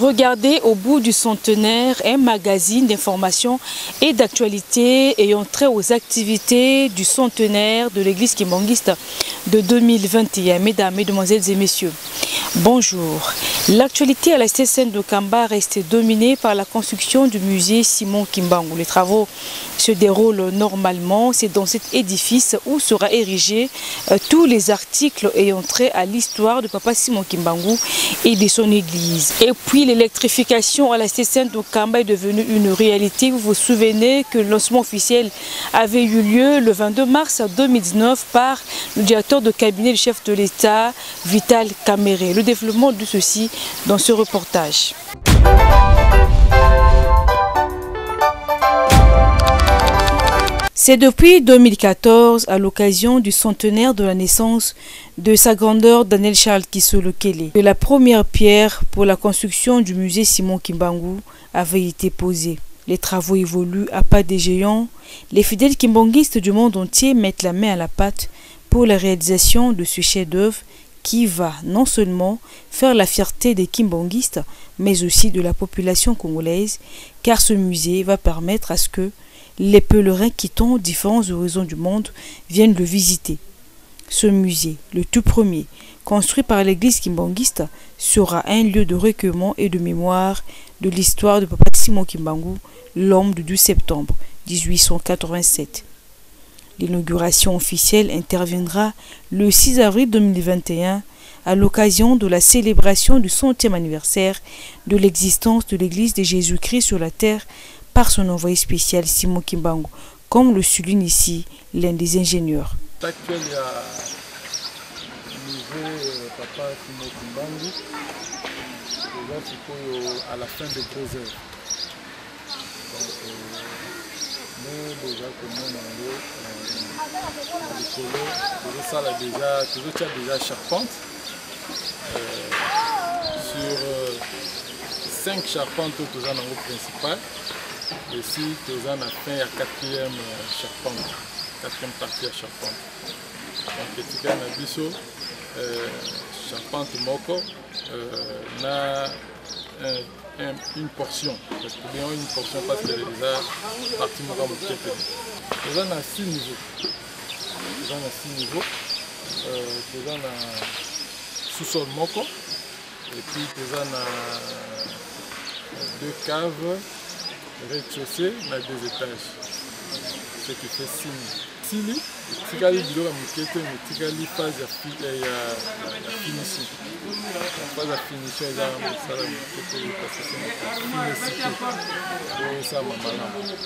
Regardez au bout du centenaire, un magazine d'information et d'actualité ayant trait aux activités du centenaire de l'église kimbangiste de 2021. Mesdames, Mesdemoiselles et Messieurs, bonjour. L'actualité à la CCN de Kamba reste dominée par la construction du musée Simon Kimbangu. Les travaux se déroulent normalement. C'est dans cet édifice où sera érigé tous les articles ayant trait à l'histoire de Papa Simon Kimbangu et de son église. Et puis l'électrification à la CCN de Kamba est devenue une réalité. Vous vous souvenez que le lancement officiel avait eu lieu le 22 mars 2019 par le directeur de cabinet du chef de l'État, Vital Kamerhe. Le développement de ceci dans ce reportage. C'est depuis 2014, à l'occasion du centenaire de la naissance de sa grandeur Daniel Charles Kisolo Kele, que la première pierre pour la construction du musée Simon Kimbangu avait été posée. Les travaux évoluent à pas des géants. Les fidèles kimbanguistes du monde entier mettent la main à la pâte pour la réalisation de ce chef-d'œuvre qui va non seulement faire la fierté des kimbanguistes, mais aussi de la population congolaise, car ce musée va permettre à ce que les pèlerins quittant différents horizons du monde viennent le visiter. Ce musée, le tout premier, construit par l'église kimbanguiste, sera un lieu de recueillement et de mémoire de l'histoire de Papa Simon Kimbangu, l'homme du 12 septembre 1887. L'inauguration officielle interviendra le 6 avril 2021 à l'occasion de la célébration du 100e anniversaire de l'existence de l'église de Jésus-Christ sur la terre par son envoyé spécial Simon Kimbangu, comme le souligne ici l'un des ingénieurs. Actuellement, il y a le nouveau Papa Simon Kimbangu, à la fin des gros œuvres. Nous, déjà, comme déjà charpente. Sur 5 charpentes, tout ça dans le principal. Et si tout ça a fait la 4e charpente, 4e partie à charpente. Donc, petit cas, on a charpente moko, na une portion, parce que bien une portion parce que déjà partie moko mon pied. Tout ça a 6 niveaux. Tout ça a 6 niveaux. Tout ça a sous-sol moko. Et puis tout ça a 2 caves. Rez-de-chaussée, on a 2 étages, ce qui fait 6 niveaux. Sili, tikali biloko mukete, mais tikali phase ya finition. La phase ya finition est dans le salon mukete, parce que c'est une finicité. Et ça m'a malade. Donc,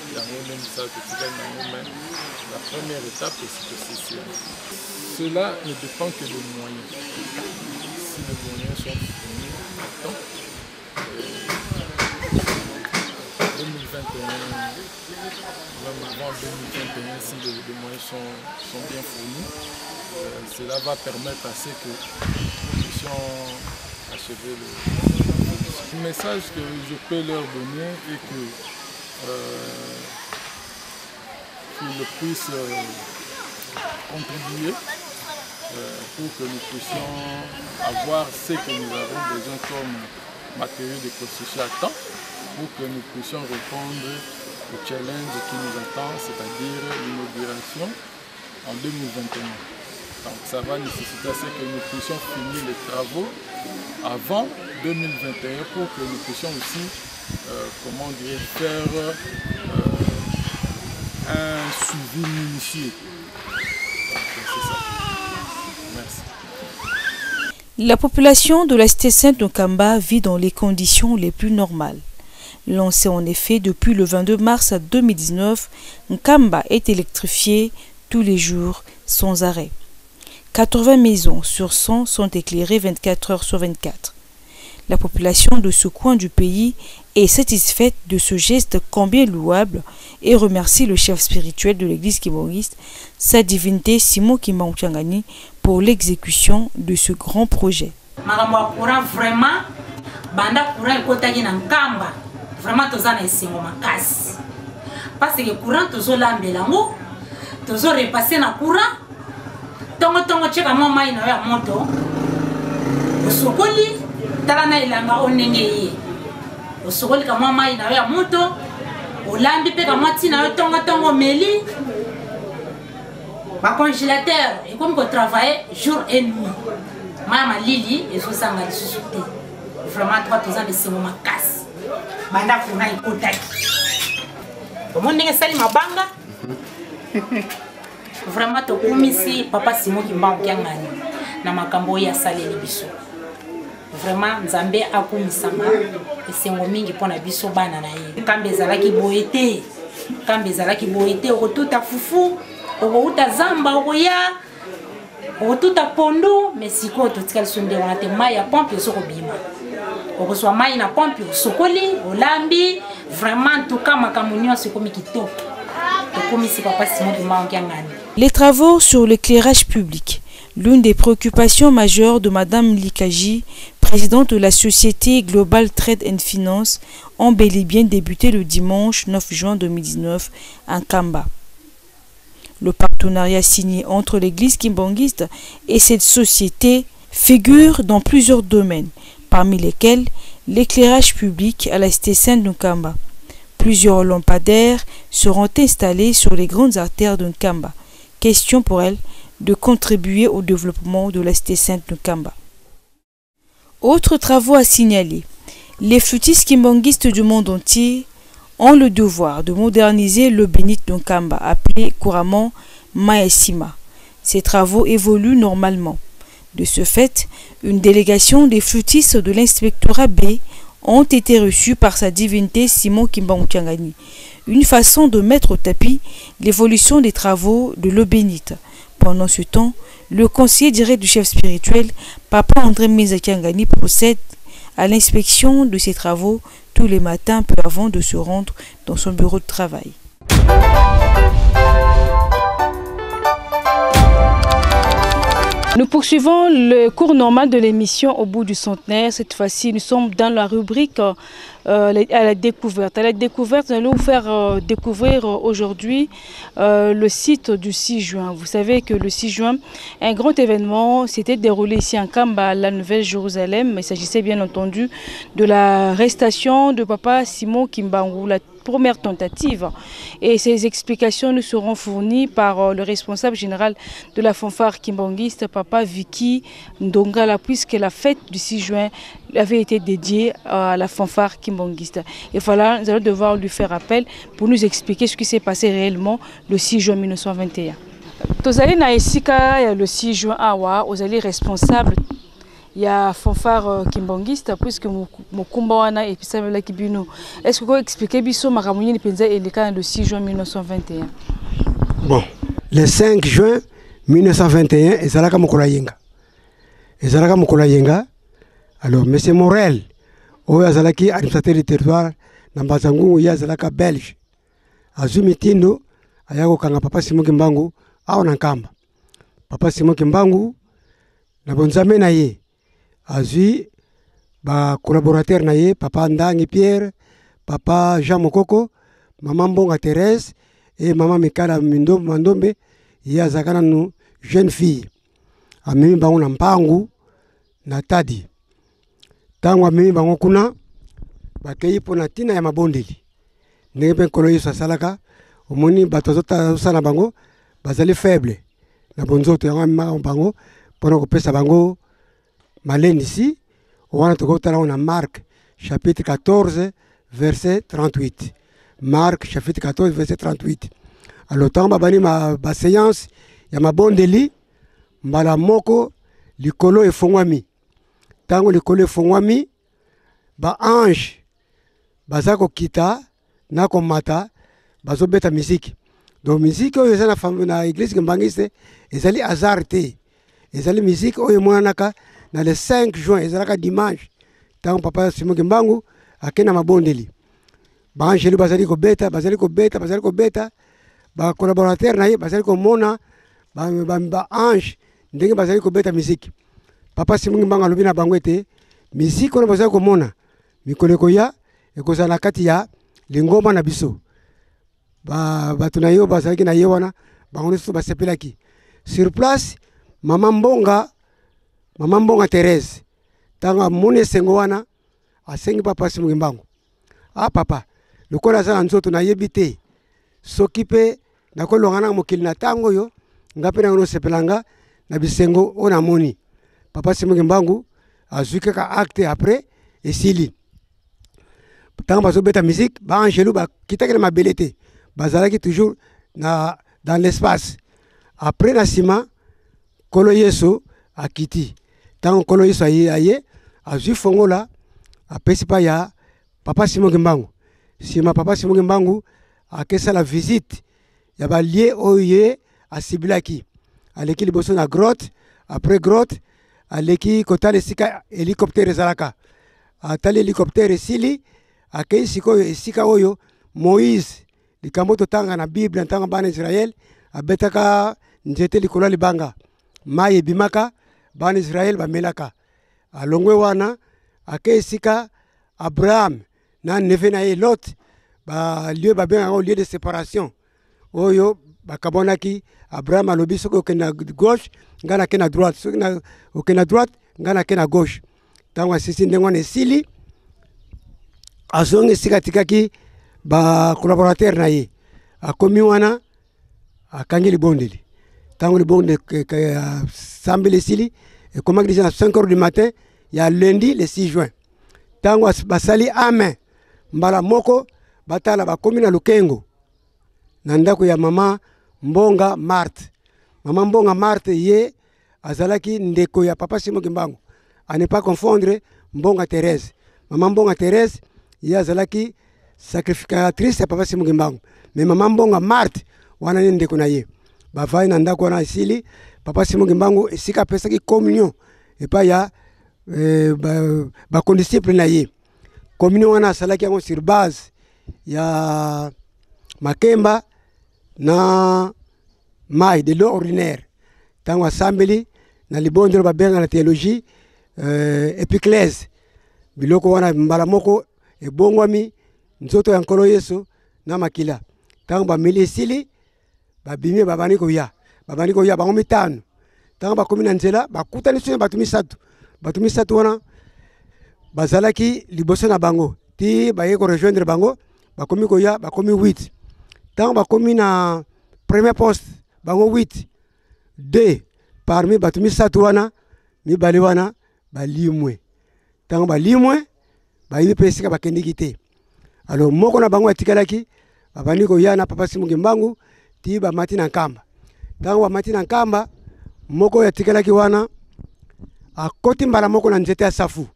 il y a même ça que tikali n'a même. La première étape, c'est ceci. Cela ne dépend que des moyens. Si les moyens sont fournis à temps, 2021, même avant 2021, si les moyens sont bien fournis, cela va permettre à ce que nous puissions achever le message que je peux leur donner et qu'ils puissent contribuer pour que nous puissions avoir ce que nous avons besoin comme matériaux de construction à temps, pour que nous puissions répondre au challenge qui nous attend, c'est-à-dire l'inauguration en 2021. Donc ça va nécessiter à ce que nous puissions finir les travaux avant 2021 pour que nous puissions aussi faire un suivi minutieux. C'est ça. Merci. La population de la cité sainte de Kamba vit dans les conditions les plus normales. Lancé en effet depuis le 22 mars 2019, Nkamba est électrifié tous les jours sans arrêt. 80 maisons sur 100 sont éclairées 24 heures sur 24. La population de ce coin du pays est satisfaite de ce geste combien louable et remercie le chef spirituel de l'église kimbanguiste, sa divinité Simon Kimbangu, pour l'exécution de ce grand projet. Vraiment, tous les gens sont casse. Parce que le courant, tous les gens sont repassés dans le courant. Tongo tcheka mama ina ya moto. Sokoli, tala na ilanga onenge ye osokoli ka mwa mai na yo ya moto olambi pe ka mwa ntina yo tongo meli bacongélateur ekomi kotravaille jour et nuit maya malili ezosanga lisusu te vraiment trois toza na esengo makasi banda kuna ekotaki omoni ndenge esali mabanga vraiment tokumisi papa Simon Kimbangu Kiangani na makambo oyo asaleli biso vraiment nzambe akumisama esengo mingi mpona biso bana na ye kambe ezalaki boye te okotuta fufu okouta zamba okoya okotuta pondu mais sikoyo totikali so nde wana te mai ya pompe osokobima okozwa mai na pompe osokoli olambi vraiment en tout cas makambo nyonso ekomi kitoko tokumisi papa Simon Kimbangu Kiangani. Les travaux sur l'éclairage public, l'une des préoccupations majeures de Madame Likaji, présidente de la société Global Trade and Finance, ont bel et bien débuté le dimanche 9 juin 2019 en Kamba. Le partenariat signé entre l'église kimbanguiste et cette société figure dans plusieurs domaines, parmi lesquels l'éclairage public à la cité sainte de Nkamba. Plusieurs lampadaires seront installés sur les grandes artères de Nkamba. Question pour elle de contribuer au développement de la cité sainte de Nkamba. Autres travaux à signaler. Les flûtistes kimbanguistes du monde entier ont le devoir de moderniser le bénite de Nkamba, appelé couramment Maesima. Ces travaux évoluent normalement. De ce fait, une délégation des flûtistes de l'inspectorat B ont été reçus par sa divinité Simon Kimbangu Kiangani. Une façon de mettre au tapis l'évolution des travaux de l'eau bénite. Pendant ce temps, le conseiller direct du chef spirituel, Papa André Meza Kiangani, procède à l'inspection de ses travaux tous les matins peu avant de se rendre dans son bureau de travail. Nous poursuivons le cours normal de l'émission au bout du centenaire. Cette fois-ci, nous sommes dans la rubrique à la découverte. À la découverte, nous allons vous faire découvrir aujourd'hui le site du 6 juin. Vous savez que le 6 juin, un grand événement s'était déroulé ici en Kamba, la Nouvelle-Jérusalem. Il s'agissait bien entendu de l'arrestation de Papa Simon Kimbangu, la première tentative. Et ces explications nous seront fournies par le responsable général de la fanfare kimbanguiste, Papa Vicky Ndongala, puisque la fête du 6 juin avait été dédiée à la fanfare kimbanguiste. Et voilà, nous allons devoir lui faire appel pour nous expliquer ce qui s'est passé réellement le 6 juin 1921. Tozali na esika le 6 juin awa, ozali responsable il y a fanfare kimbanguiste puisque mokumba wana episamela kibino. Est-ce que vous pouvez expliquer biso makamunyi ni penza eleka le 6 juin 1921? Bon, le 5 juin 1921 ezalaka mokolo yenga. Ezalaka mokolo yenga. Alors monsieur Morel, oyo azalaki administrateur du territoire na Mbazangungu ya azalaka belge. Azumi tindo ayako kanga Papa Simon Kimbangu awa na Nkamba. Papa Simon Kimbangu na bonzame na ye azui ba collaborateur na ye Papa Ndangi Pierre, Papa Jean Mokoko, Maman Mbonga Thérèse et Maman Mikala Mandombe ya zakana nu jeune fille. Amimi bango na mpangu na tadi. Tango amimi bango kuna bakei pona tina ya mabondeli. Ndenge pe kolo yesu asalaka omoni bato zosala bango bazali faible. Na bonzoto yango amima bango pona kopesa bango maleni ici. On a Marc chapitre 14 verset 38. Marc chapitre 14 verset 38. Alors tant babani ma séance ya mabondeli mbala moko likolo efongwami. Tango likolo efongwami ba ange bazako kita na komata bazobeta musique. Donc musique oyo eza na église kimbangiste ezali azarte. Ezali musique oyo monanaka na le 5 juin ezalaka dimanche tango Papa Simon Kimbangu akena mabondeli banjeli bazali ko beta ba collaborateur na ye bazali ko mona ba ange ndenge bazali ko beta musique. Papa Simon Kimbangu alobi na bango ete musique ono bazali ko mona mikoleko ya ekozala kati ya lingoma na biso bato na yo bazali na ye wana bango nyonso basepelaki sur place. Maman Mbonga Thérèse tanga mone sengo wana asengi papa Simoki Mbangu. Ah papa, lokola za nzoto na yebite soki pe nakolongana mokili na tango yo ngape na sepelanga na bisengo ona moni. Papa Simoki Mbangu azuki ka acte après esili. Tanga bazo beta musique ba angelu ba kitaki na mabelete bazalaki toujours dans l'espace. Après na sima Kolo Yesu akiti. Tanga Kolo Yesu aye azui fongola apesi pa ya papa Simoki Mbangu. Sima papa Simoki Mbangu akesa la visite ya ba lié oye asibilaki. Aleki liboso na grotte, après grotte aleki kotale sika hélicoptère zalaka. Atali hélicoptère sili akei sikoyo esika oyo Moïse likambo tanga na Bible tanga bana Israël abetaka njete likolo libanga maye bimaka bana Israël bamelaka alongwe wana akei sika Abraham na neve na Lot ba lieu babenga lieu de séparation oyo bakabonaki Abraham alobi soko okena gauche ngana kena droite soko na okena droite ngana kena gauche tanga sisi ndengwana esili azonge sika tikaki ba collaborateur na ye akomi wana akangi libondeli tango libonde sambele sili et comment dire à 5 h du matin il y a lundi le 6 juin tango basali amen mbala moko batala bakomi na lukengo na ndako ya mama Mbonga Marthe. Mama Mbonga Marthe ye azalaki ndeko ya papa Simoki Mbangu. A ne pas confondre Mbonga Thérèse. Mama Mbonga Thérèse ye azalaki sacrificatrice ya papa Simoki Mbangu. Mais mama Mbonga Marthe wana ni ndeko na ye. Bavai na ndako wana isili papa Simoki Mbangu esika pesaki communion epa ya ba condisciple na ye. Communion wana asalaki yango sur base ya Makemba na mai de l'eau ordinaire tango asambeli na libondelo babenga na théologie épiclèse biloko wana mbala moko ebongwami nzoto ya nkolo Yesu na makila tango bameli esili babimi babani koya bango mitano tango bakomi na nzela bakutani suna batu misatu wana bazalaki liboso na bango ti baye ko rejoindre bango bakomi koya bakomi 8 tango bakomi na premier poste bango 8 2 parmi batu misatu wana mibale wana balimwe tango balimwe bayibi pesika bakendiki te alors moko na bango atikalaki babani koya na papa Simoki Mbangu ti bamati na nkamba tango bamati na nkamba moko atikalaki wana akoti mbala moko na nzete ya safu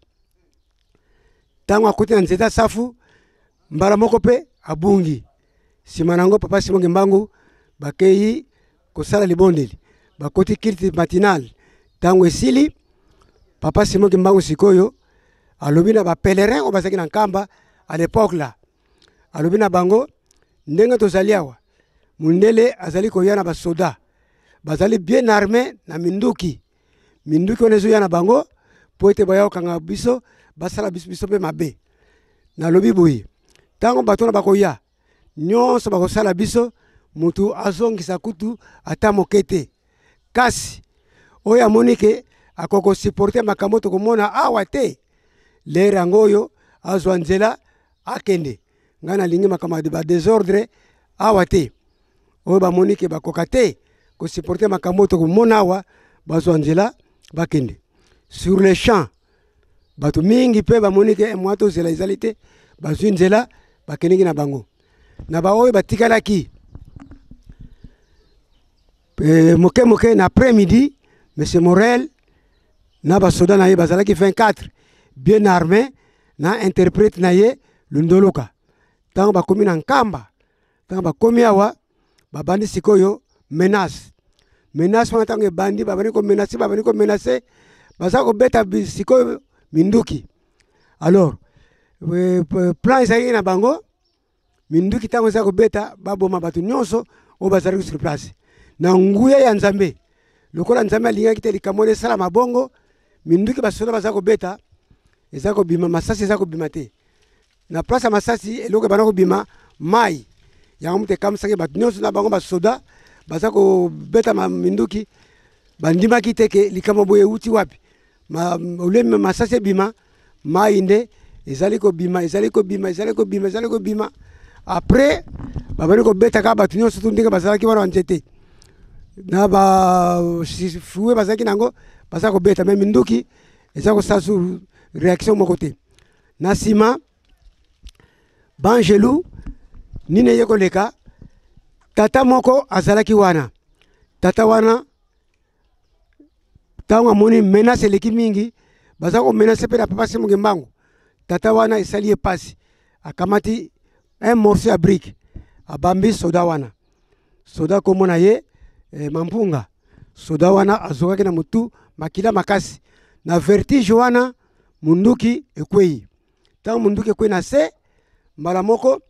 tango akoti na nzete ya safu mbala moko pe abungi sima nango papa Simoki Mbangu bakei kosala libondeli bakoti kirti matinal tango esili papa Simoki Mbangu sikoyo alobi na ba pèlerin o bazaki na nkamba à l'époque là alobi na bango ndenge tozali awa mundele azali koya na basoda bazali bien armé na minduki wana ezoya na bango po ete baya kokanga biso basala biso pe mabe nalobi boye tango bato na bakoya nyonso bakosala biso mutu azongisa kutu ata moke te kasi oyo amoni ke akoko supporte makambo tokomona awa te lere yango oyo azwa nzela akende ngai nalingi makambo ya badésordre awa te oyo bamoni ke bakoka te kosupporte makambo tokomona awa bazwa nzela bakende sur le champ bato mingi pe bamoni ke mwa tozela ezali te bazwi nzela bakendeki na bango na baoyo batikalaki moke na après-midi monsieur Morel na basoda na ye bazalaki 24 bien armé na interprète na ye Lundoloka tango bakomi na nkamba tango bakomi awa babandi sikoyo menace wana tango ebandi babandi ko menace baza kobeta sikoyo minduki alors plan ezalaki na bango minduki tango eza kobeta baboma bato nyonso oyo bazalaki sur place na nguya ya Nzambe lokola Nzambe alingaki te likambo esala mabongo minduki basoda baza kobeta eza kobima masasi eza kobima te na place ya masasi eloko ebanda kobima mai yango moto ekamisaki bato nyonso na bango basoda baza kobeta minduki bandimaki te ke likambo boye euti wapi masasi bima mainde ezali ko bima après babani ko beta ka batu nyonso tundinga bazalaki wana nzete na ba fuwe bazalaki nango baza ko beta même nduki eza ko sa sur réaction mon côté na sima banjelu nine yeko leka tata moko azalaki wana tata wana tanga moni menace leki mingi baza ko menace pe na papa Simongi Mbangu tata wana esali pasi akamati un morceau à brique abambi soda wana soda komona ye mampunga soda wana azokaki na mutu makila makasi na vertige wana munduki ekwei tant munduki ekwei na se mbala moko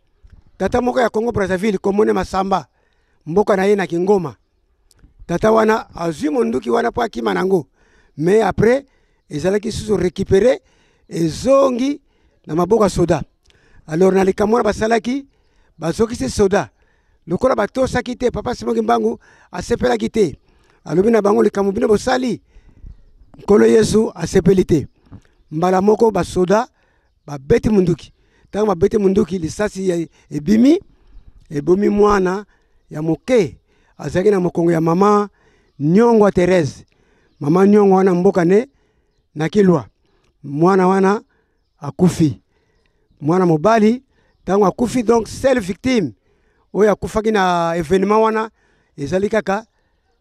tata moko ya Congo Brazzaville komone Masamba mboka na ye na Kingoma tata wana azui munduki wana po akima nango mais après ezalaki susu récupérer ezongi na maboka soda. Alors na likamona basalaki bazokisi soda lokola batosaki te papa Simongi Mbangu asepelaki te alobi na bango likambo bino bosali nkolo Yesu asepeli te mbala moko basoda babeti munduki tango babeti munduki lisasi ya ebimi ebomi mwana ya moke azalaki na mokongo ya mama Nyongwa Thérèse mama Nyongwa wana mboka ne na Kilwa mwana wana akufi mwana mobali tango akufi donc seule victime oyo akufaki na événement wana ezali kaka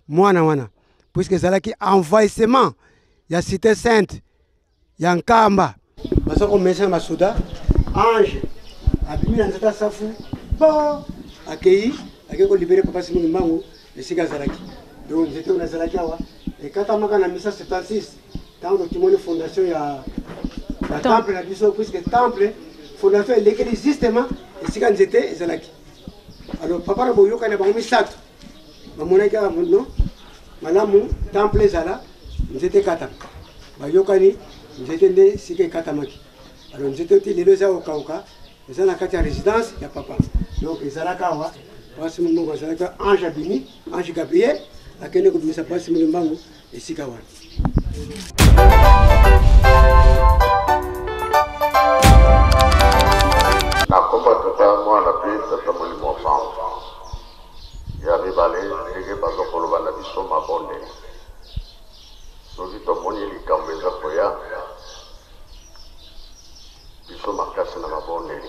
mwana wana puisque ezalaki envahissement ya cité sainte ya Nkamba baza komesa masoda ange abimi na nzata safu bo akei ko libérer papa Simongi Mbangu esika azalaki donc nzete oyo azalaki awa ekatamaka na 1976 tango timoni fondation ya temple na biso puisque temple fondation elekeli justement esika nzete ezalaki. Alors papa na boyoka na bango misato bamonaki no malamu temple ezala nzete katama bayokani nzete nde sika ekatamaki. Alors nzete oti lelo eza okauka eza na kati ya résidence ya papa donc ezalaka awa papa Simongi Mbangu azalaki ange abimi ange Gabriel akende kobimisa papa Simongi Mbangu esika wana. Na komba tata mwana pe tata molimo ofamba ya mibale ndenge baza koloba na biso mabonde soki tomoni likambo eza koya biso makasi na mabonde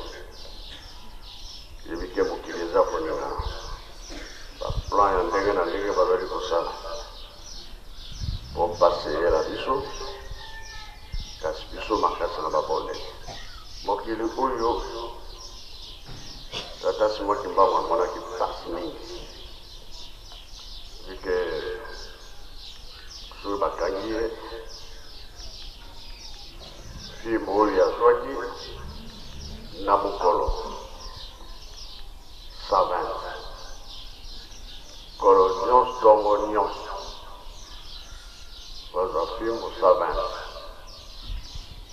yebike mokili eza koninga baplan ya ndenge na ndenge bazali kosala po paseyela biso kasi biso makasi na mabonde mokili oyo tata Simongi Mbangu amonaki mpasi mingi vike soki bakangi ye filme oyo azwaki na mokolo 120 kolo nyonso tongo nyonso bazwa filme 120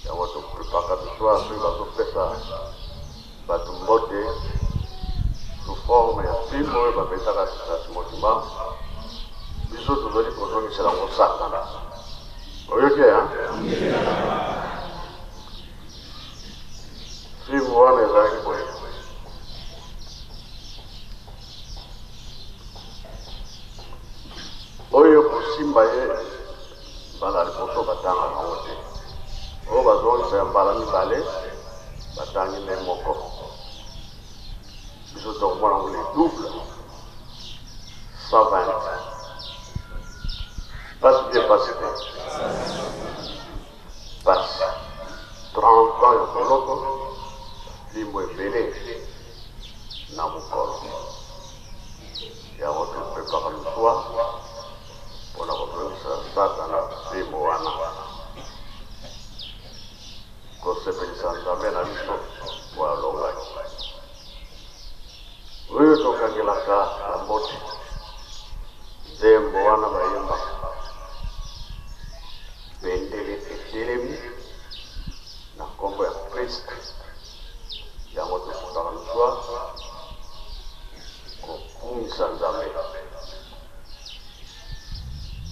yango toprepaka biso soki bazopesa bato mbote sous forme ya film oyo bapesaka tata Simongi Mbangu biso tozali kozongisela yango Satana oyoki film wana ezalaki boye oyo kosimba ye mbala liboso batanga yango te oyo bazongisa ya mbala mibale batangi nde moko biso tokomona ngo le double 120 pasi bien passé te pasi 30 ans ya koloko limbo ebele na mokolo yango toprepaka loswa mpona kozongisa Satana limbo wana kosepelisa Nzambe na biso po alongaki oyo tokangelaka na mbote nzembo wana bayemba bendele etelemi na nkombo ya Kristo yango tokutaka loswa kokumisa Nzambe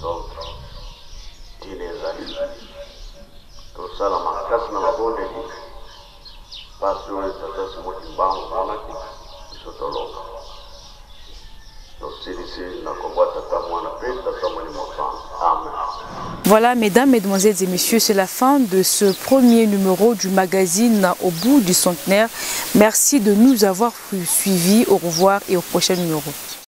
donc dine ezali kosala makasi na mabondeli pasi oyo tata simoti mbango monaki biso tolonga tosilisi na kombo tata mwana mpe tata moni mofanga. Amen. Voilà, mesdames, mesdemoiselles et messieurs, c'est la fin de ce premier numéro du magazine Au bout du centenaire. Merci de nous avoir suivis. Au revoir et au prochain numéro.